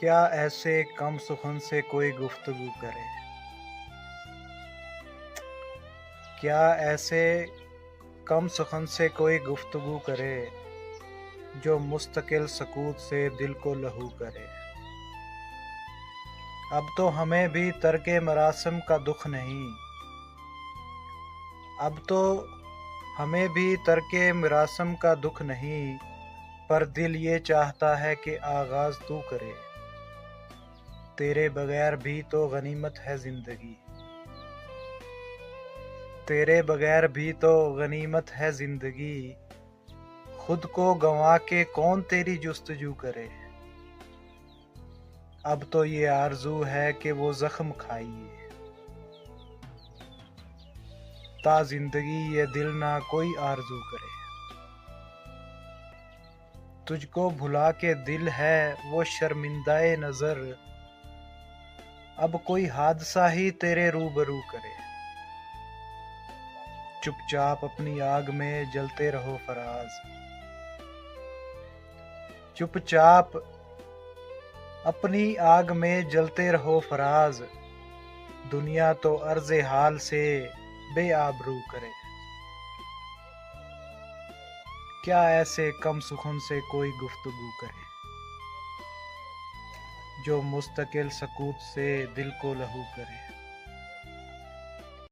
کیا ایسے کم سخن سے کوئی گفتگو کرے؟ کیا ایسے کم سخن سے کوئی گفتگو کرے جو مستقل سکوت سے دل کو لہو کرے؟ اب تو ہمیں بھی ترک مراسم کا دکھ نہیں، اب تو ہمیں بھی ترک مراسم کا دکھ نہیں، پر دل یہ چاہتا ہے کہ آغاز تو کرے۔ تیرے بغیر بھی تو غنیمت ہے زندگی، تیرے بغیر بھی تو غنیمت ہے زندگی، خود کو گنوا کے کون تیری جستجو کرے؟ اب تو یہ آرزو ہے کہ وہ زخم کھائیے، تا زندگی یہ دل نہ کوئی آرزو کرے۔ تجھ کو بھلا کے دل ہے وہ شرمندہ نظر، اب کوئی حادثہ ہی تیرے روبرو کرے۔ چپ چاپ اپنی آگ میں جلتے رہو فراز، چپ چاپ اپنی آگ میں جلتے رہو فراز، دنیا تو عرض حال سے بے آبرو کرے۔ کیا ایسے کم سخن سے کوئی گفتگو کرے جو مستقل سکوت سے دل کو لہو کرے؟